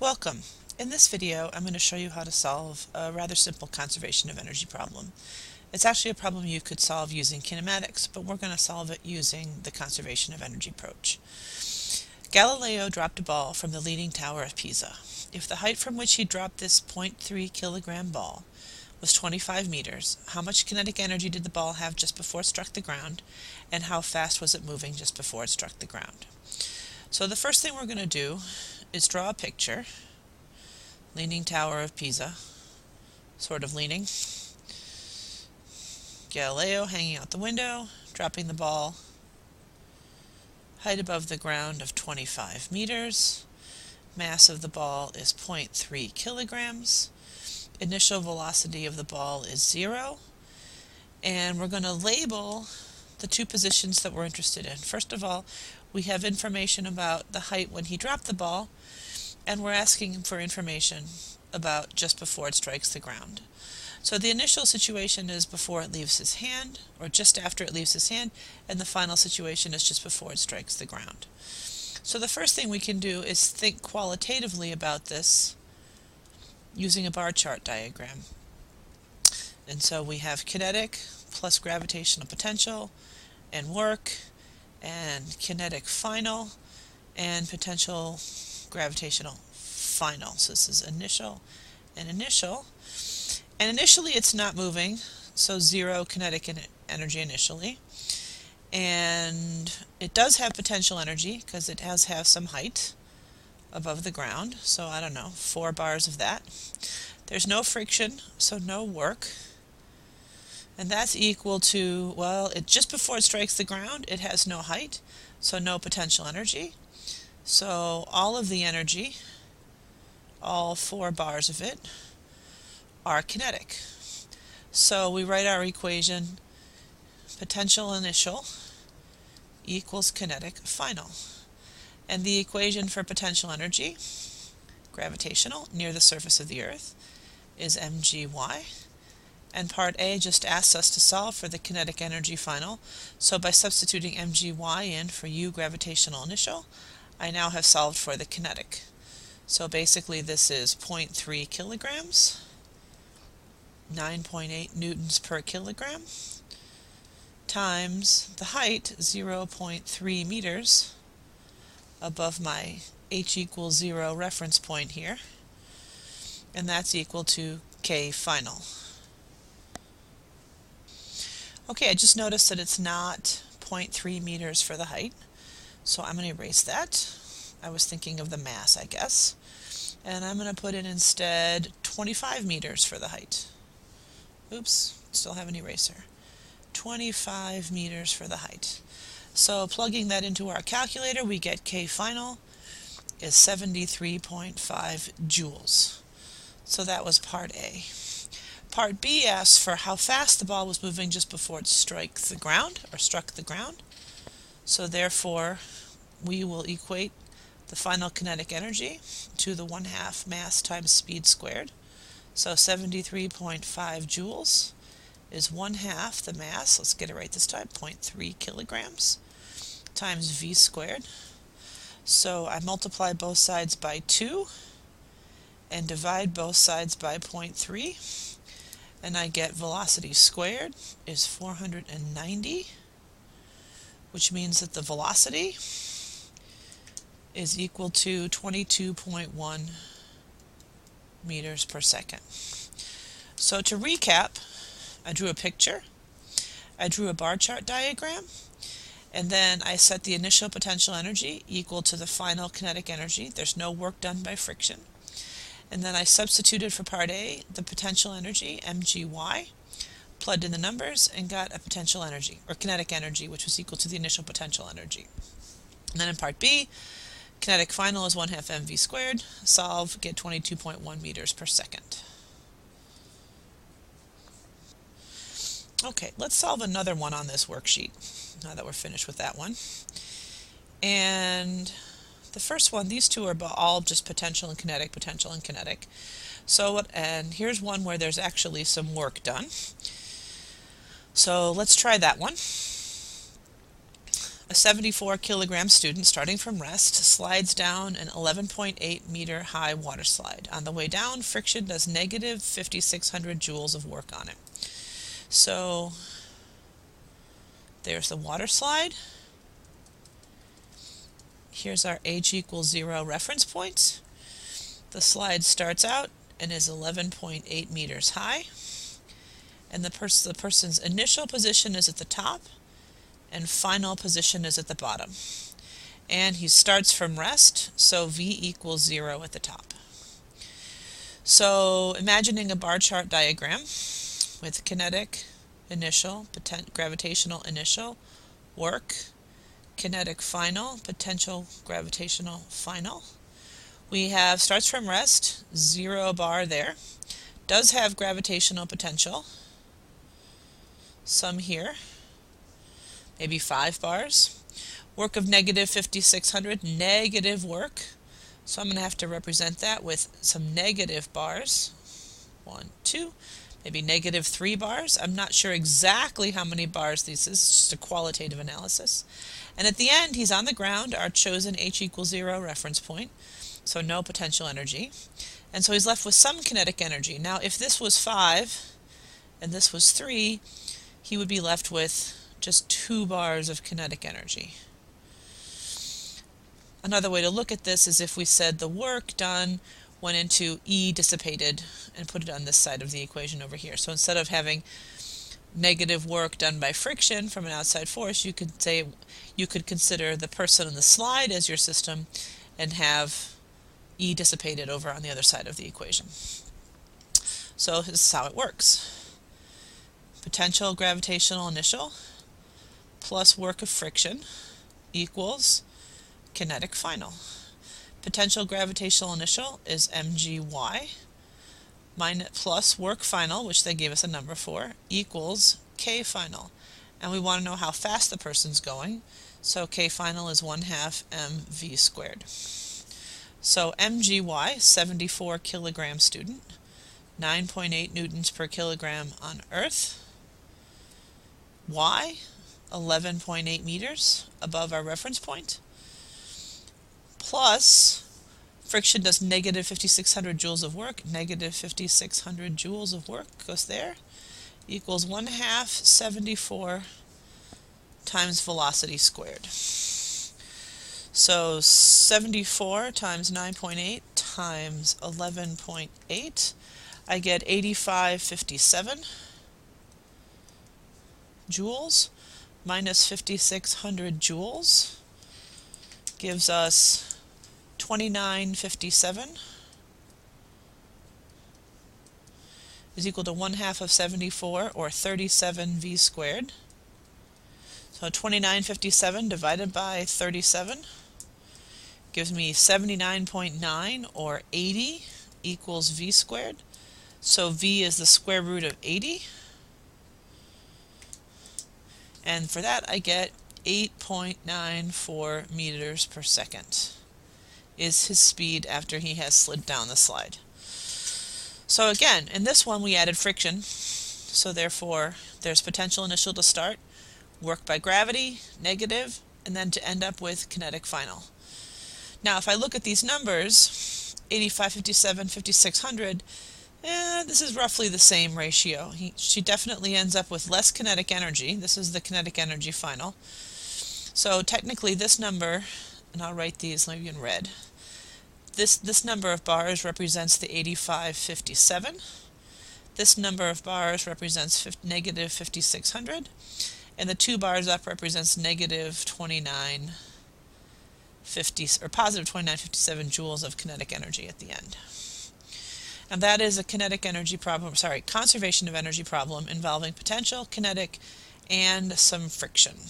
Welcome. In this video, I'm going to show you how to solve a rather simple conservation of energy problem. It's actually a problem you could solve using kinematics, but we're going to solve it using the conservation of energy approach. Galileo dropped a ball from the Leaning Tower of Pisa. If the height from which he dropped this 0.3 kilogram ball was 25 meters, how much kinetic energy did the ball have just before it struck the ground, and how fast was it moving just before it struck the ground? So the first thing we're going to do is draw a picture. Leaning Tower of Pisa, sort of leaning. Galileo hanging out the window, dropping the ball. Height above the ground of 25 meters. Mass of the ball is 0.3 kilograms. Initial velocity of the ball is 0. And we're going to label the two positions that we're interested in. First of all, we have information about the height when he dropped the ball, and we're asking for information about just before it strikes the ground. So the initial situation is before it leaves his hand, or just after it leaves his hand, and the final situation is just before it strikes the ground. So the first thing we can do is think qualitatively about this using a bar chart diagram. And so we have kinetic plus gravitational potential and work, and kinetic final and potential gravitational final. So this is initial and initial. And initially it's not moving, so 0 kinetic energy initially. And it does have potential energy because it has some height above the ground. So I don't know, 4 bars of that. There's no friction, so no work. And that's equal to, well, just before it strikes the ground, it has no height, so no potential energy. So all of the energy, all 4 bars of it, are kinetic. So we write our equation, potential initial equals kinetic final. And the equation for potential energy, gravitational, near the surface of the Earth, is mgy. And part A just asks us to solve for the kinetic energy final. So by substituting mgy in for u gravitational initial, I now have solved for the kinetic. So basically this is 0.3 kilograms, 9.8 newtons per kilogram, times the height, 0.3 meters, above my h equals 0 reference point here, and that's equal to K final. Okay, I just noticed that it's not 0.3 meters for the height, so I'm going to erase that. I was thinking of the mass, I guess. And I'm going to put in instead 25 meters for the height. Oops, still have an eraser. 25 meters for the height. So plugging that into our calculator, we get K final is 73.5 joules. So that was part A. Part B asks for how fast the ball was moving just before it struck the ground. So therefore, we will equate the final kinetic energy to the 1/2 mass times speed squared. So 73.5 joules is 1/2 the mass, let's get it right this time, 0.3 kilograms, times v squared. So I multiply both sides by 2 and divide both sides by 0.3. And I get velocity squared is 490, which means that the velocity is equal to 22.1 meters per second. So to recap, I drew a picture, I drew a bar chart diagram, and then I set the initial potential energy equal to the final kinetic energy. There's no work done by friction. And then I substituted for part A the potential energy, mgy, plugged in the numbers, and got a potential energy, or kinetic energy, which was equal to the initial potential energy. And then in part B, kinetic final is 1/2 mv squared. Solve, get 22.1 meters per second. Okay, let's solve another one on this worksheet, now that we're finished with that one. And the first one, these two are all just potential and kinetic, potential and kinetic. And here's one where there's actually some work done. So let's try that one. A 74 kilogram student starting from rest slides down an 11.8 meter high water slide. On the way down, friction does negative 5,600 joules of work on it. So there's the water slide. Here's our h equals 0 reference point. The slide starts out and is 11.8 meters high. And the person's initial position is at the top and final position is at the bottom. And he starts from rest, so V equals 0 at the top. So imagining a bar chart diagram with kinetic initial, gravitational initial, work, kinetic final, potential gravitational final. We have starts from rest, 0 bar there, does have gravitational potential, some here, maybe 5 bars. Work of negative 5,600, negative work. So I'm going to have to represent that with some negative bars. 1, 2, maybe negative 3 bars. I'm not sure exactly how many bars this is, it's just a qualitative analysis. And at the end, he's on the ground, our chosen h equals 0 reference point, so no potential energy. And so he's left with some kinetic energy. Now, if this was 5 and this was 3, he would be left with just 2 bars of kinetic energy. Another way to look at this is if we said the work done went into E dissipated and put it on this side of the equation over here. So instead of having negative work done by friction from an outside force, you could say you could consider the person on the slide as your system and have E dissipated over on the other side of the equation. So this is how it works. Potential gravitational initial plus work of friction equals kinetic final. Potential gravitational initial is mgy plus work final, which they gave us a number for, equals k final. And we want to know how fast the person's going, so k final is 1/2 mv squared. So mgy, 74 kilogram student, 9.8 newtons per kilogram on Earth. Y, 11.8 meters above our reference point, plus friction does negative 5,600 joules of work, negative 5,600 joules of work goes there, equals 1/2 74 times velocity squared. So 74 times 9.8 times 11.8, I get 8557 joules minus 5,600 joules gives us 2957 is equal to 1/2 of 74, or 37 v squared. So 2957 divided by 37 gives me 79.9, or 80, equals v squared. So v is the square root of 80. And for that I get 8.94 meters per second is his speed after he has slid down the slide. So again, in this one we added friction, so therefore there's potential initial to start, work by gravity, negative, and then to end up with kinetic final. Now if I look at these numbers, 85, 57, 5,600, this is roughly the same ratio. She definitely ends up with less kinetic energy. This is the kinetic energy final. So technically this number, and I'll write these maybe in red, this number of bars represents the 8557. This number of bars represents negative 5,600. And the 2 bars up represents negative 2950, or positive 2957 joules of kinetic energy at the end. And that is a kinetic energy problem, conservation of energy problem involving potential, kinetic, and some friction.